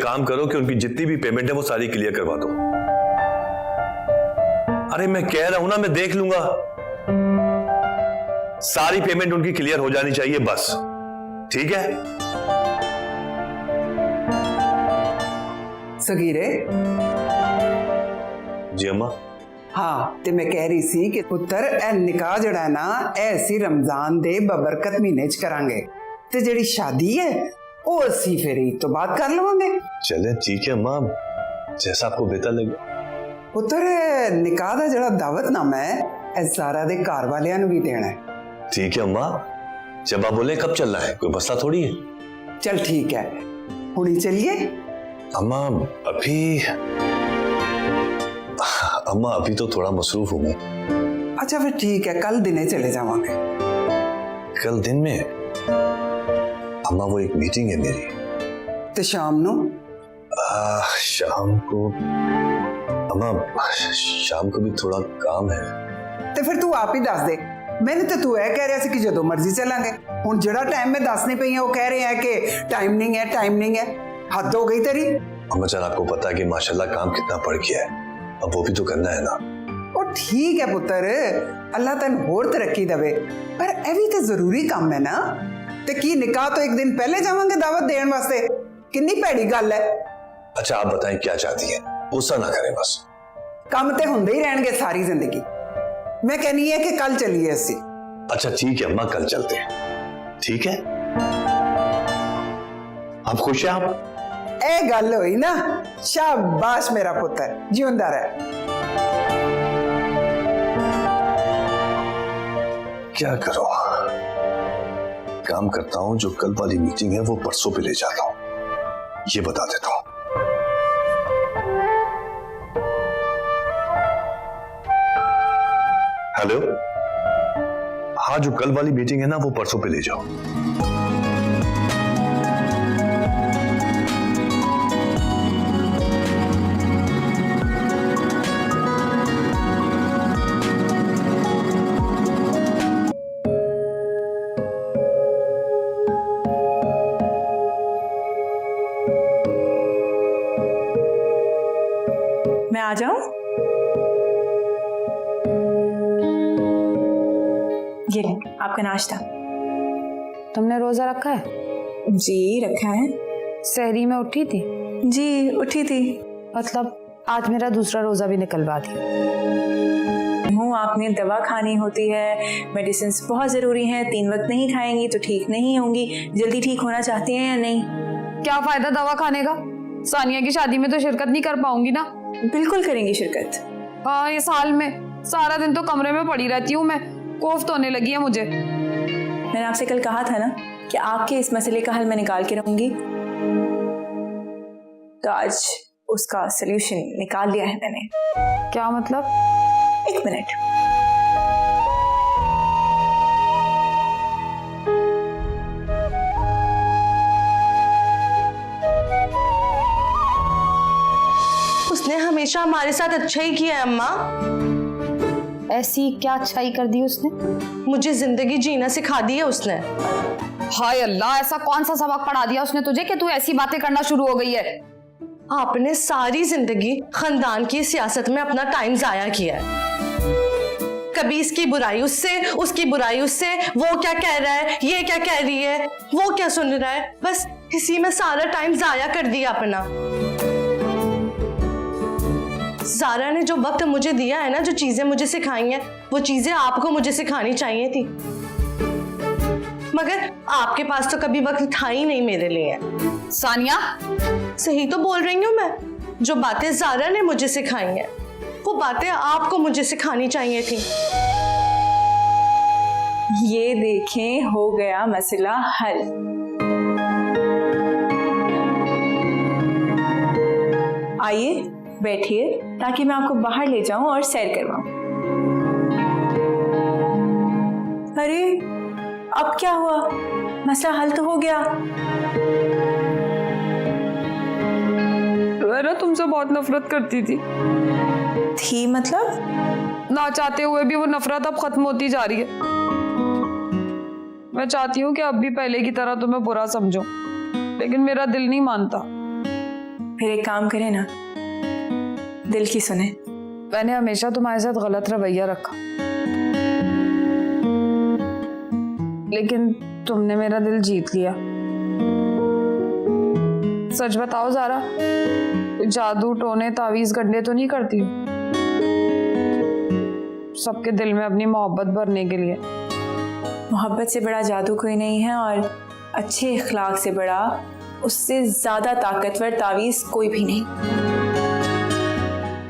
काम करो कि उनकी जितनी भी पेमेंट है वो सारी क्लियर करवा दो। अरे मैं कह रहा हूं ना, मैं देख लूंगा। सारी पेमेंट उनकी क्लियर हो जानी चाहिए बस, ठीक है? सगीरे जी अम्मा। हाँ ते मैं कह रही सी कि पुत्र ए निकाह जड़ा ना ऐसी रमजान दे बबरकत महीने च करांगे ते जेड़ी शादी है वो असी फिर ईद तो बात कर लवांगे। चले ठीक है अम्मा, जैसा आपको बेहतर लगे। पुत्र निकाह दा जड़ा दावतनामा है ए ज़ारा दे घर वालियां नूं भी देना है। ठीक है अम्मा, जब आप बोले कब चलना है, कोई मसला थोड़ी है। चल ठीक है, हुणी चलिए। अम्मा अभी तो थोड़ा मसरूफ हूं मैं। अच्छा फिर ठीक है, कल दिने चले जावांगे। कल दिन में अम्मा वो एक मीटिंग है मेरी। तो शाम नू? शाम को अम्मा, शाम को भी थोड़ा काम है। तो फिर तू आप ही दस दे। मैंने तो तू कह रहा कि जो मर्जी चलांगे। हुण जड़ा टाइम में दसनी पई है वो कह रहे हैं कि टाइम नहीं है, टाइम नहीं है। हद हो गई तेरी। अम्मा जान आपको पता है कि माशाल्लाह काम कितना बढ़ गया है, अब वो भी तो करना है ना। ओ ठीक है पुत्र, अल्लाह तन होर तरक्की दवे, पर ए भी तो जरूरी काम है ना। ते की निकाह तो एक दिन पहले जावांगे दावत देने वास्ते, कितनी भैड़ी गल है। अच्छा आप बताएं क्या चाहती हैं, गुस्सा ना करें बस। काम ते हुंदे ही रहणगे सारी जिंदगी। मैं कहनी है कि कल चलिए असी। अच्छा ठीक है अम्मा, कल चलते हैं, ठीक है? आप खुश हैं? आप ए गल हुई ना, शाबाश मेरा पुत्र, जिंदा रहे। क्या करो, काम करता हूं, जो कल वाली मीटिंग है वो परसों पे ले जाता हूं, ये बता देता हूं। हेलो, हाँ जो कल वाली मीटिंग है ना वो परसों पे ले जाओ। मैं आ जाऊं? ये लें आपका नाश्ता। तुमने रोजा रखा है? जी रखा है। सहरी में उठी थी? जी उठी थी। मतलब आज मेरा दूसरा रोजा भी निकलवा दिया हूँ। आपने दवा खानी होती है, मेडिसिन बहुत ज़रूरी हैं, 3 वक्त नहीं खाएंगी तो ठीक नहीं होंगी। जल्दी ठीक होना चाहती हैं या नहीं? क्या फायदा दवा खाने का? सानिया की शादी में तो शिरकत नहीं कर पाऊंगी ना। बिल्कुल करेंगी शिरकत। हाँ, ये साल में सारा दिन तो कमरे में पड़ी रहती हूँ मैं, कोफ्त होने लगी है मुझे। मैंने आपसे कल कहा था ना कि आपके इस मसले का हल मैं निकाल के रहूंगी, तो आज उसका सलूशन निकाल लिया है मैंने। क्या मतलब? 1 मिनट। उसने हमेशा हमारे साथ अच्छा ही किया है अम्मा। ऐसी क्या अच्छाई कर दी उसने? मुझे जिंदगी जीना सिखा दी है उसने। हाय अल्लाह, ऐसा कौन सा सबक पढ़ा दिया उसने तुझे कि तू ऐसी बातें करना शुरू हो गई है? आपने सारी जिंदगी खानदान की सियासत में अपना टाइम जाया किया है। कभी इसकी बुराई उससे, उसकी बुराई उससे, वो क्या कह रहा है, ये क्या कह रही है, वो क्या सुन रहा है, बस इसी में सारा टाइम जाया कर दिया अपना। ज़ारा ने जो वक्त मुझे दिया है ना, जो चीजें मुझे सिखाई हैं, वो चीजें आपको मुझे सिखानी चाहिए थी, मगर आपके पास तो कभी वक्त था ही नहीं मेरे लिए। सानिया, सही तो बोल रही हूँ मैं। जो बातें ज़ारा ने मुझे सिखाई हैं, वो बातें आपको मुझे सिखानी चाहिए थी। ये देखें, हो गया मसला हल। आइए बैठिए ताकि मैं आपको बाहर ले जाऊं और सैर करवाऊं। अरे अब क्या हुआ? मसला हल तो हो गया। मैं तुमसे बहुत नफरत करती थी मतलब? ना चाहते हुए भी वो नफरत अब खत्म होती जा रही है। मैं चाहती हूँ कि अब भी पहले की तरह तुम्हें बुरा समझो, लेकिन मेरा दिल नहीं मानता। फिर एक काम करें ना, दिल की सुने। मैंने हमेशा तुम्हारे साथ गलत रवैया रखा, लेकिन तुमने मेरा दिल जीत लिया। सच बताओ ज़ारा, जादू टोने तावीज गड्ढे तो नहीं करती हो सबके दिल में अपनी मोहब्बत भरने के लिए? मोहब्बत से बड़ा जादू कोई नहीं है, और अच्छे इखलाक से बड़ा, उससे ज़्यादा ताकतवर तावीज़ कोई भी नहीं।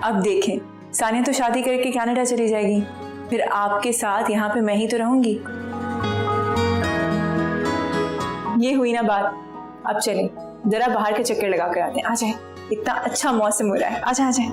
अब देखें, सानिया तो शादी करके कनाडा चली जाएगी, फिर आपके साथ यहाँ पे मैं ही तो रहूंगी। ये हुई ना बात। अब चलें, जरा बाहर के चक्कर लगा कर आते हैं। आ जाए, इतना अच्छा मौसम हो रहा है। आ जाए, आ जाए।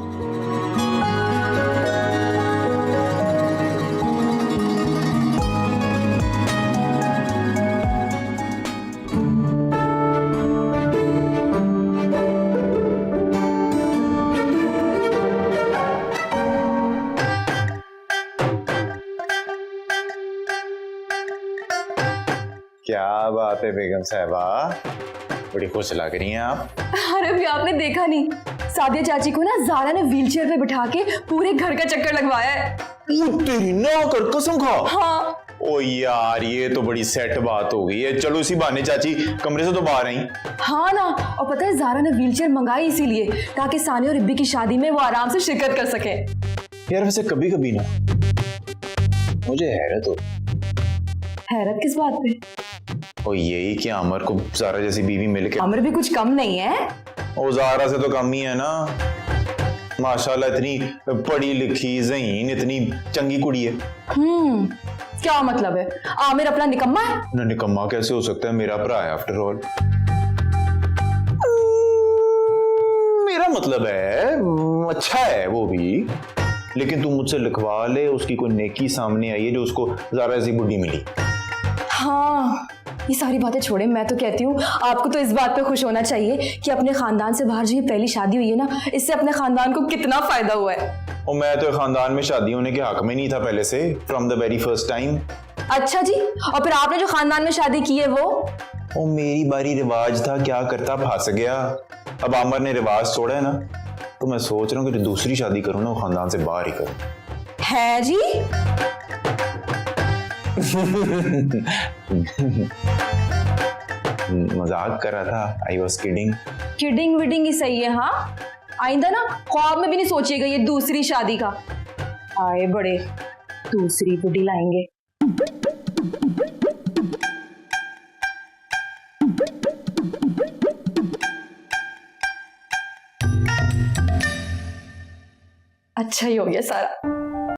क्या बात है बेगम साहबा, बड़ी खुश लग रही हैं आप। अरे भी आपने देखा नहीं, सादिया चाची को ना ज़ारा ने व्हीलचेयर पे बिठा के पूरे घर का चक्कर लगवाया है। तेरी ना कर कसम खा। हाँ। ओ यार, ये तो बड़ी सेट बात हो गई है। चलो इसी बहाने चाची कमरे से तो बाहर आई। हाँ ना, और पता है ज़ारा ने व्हीलचेयर मंगाई इसीलिए ताकि सानिया और इब्बी की शादी में वो आराम से शिरकत कर सके। यार वैसे कभी कभी ना मुझे हैरत हो। हैरत किस बात पे? और यही कि अमर को ज़ारा जैसी बीवी मिल के। अमर भी कुछ कम नहीं है। ओ ज़ारा से तो कम ही है ना, माशाल्लाह इतनी पढ़ी लिखी ज़हीन, इतनी चंगी कुड़ी है। क्या मतलब है? आमिर अपना निकम्मा है? ना निकम्मा कैसे हो सकता है, मेरा भरा है आफ्टर ऑल। मेरा मतलब है अच्छा है वो भी, लेकिन तू मुझसे लिखवा ले, उसकी कोई नेकी सामने आई है जो उसको ज़ारा जैसी बुढ़ी मिली। हाँ, ये सारी बातें छोड़े, मैं तो कहती हूँ आपको तो इस बात पे खुश होना चाहिए कि अपने खानदान से बाहर जो ये पहली शादी हुई है ना, इससे अपने खानदान को कितना फायदा हुआ है। और मैं तो खानदान में शादी होने के हक में नहीं था पहले से, from the very first time. अच्छा जी, और फिर आपने जो खानदान में शादी की है वो मेरी बारी रिवाज था, क्या करता फंस गया। अब आमर ने रिवाज छोड़ा है ना, तो मैं सोच रहा हूँ कि दूसरी शादी करूँ ना, वो खानदान से बाहर ही करूँ। है जी? मजाक कर रहा था, आई वॉज किडिंग। किडिंग विडिंग ही सही है। हाँ, आइंदा ना ख्वाब में भी नहीं सोचिएगा ये दूसरी शादी का। आए बड़े दूसरी बुढ़ी लाएंगे। अच्छा ही हो गया सारा।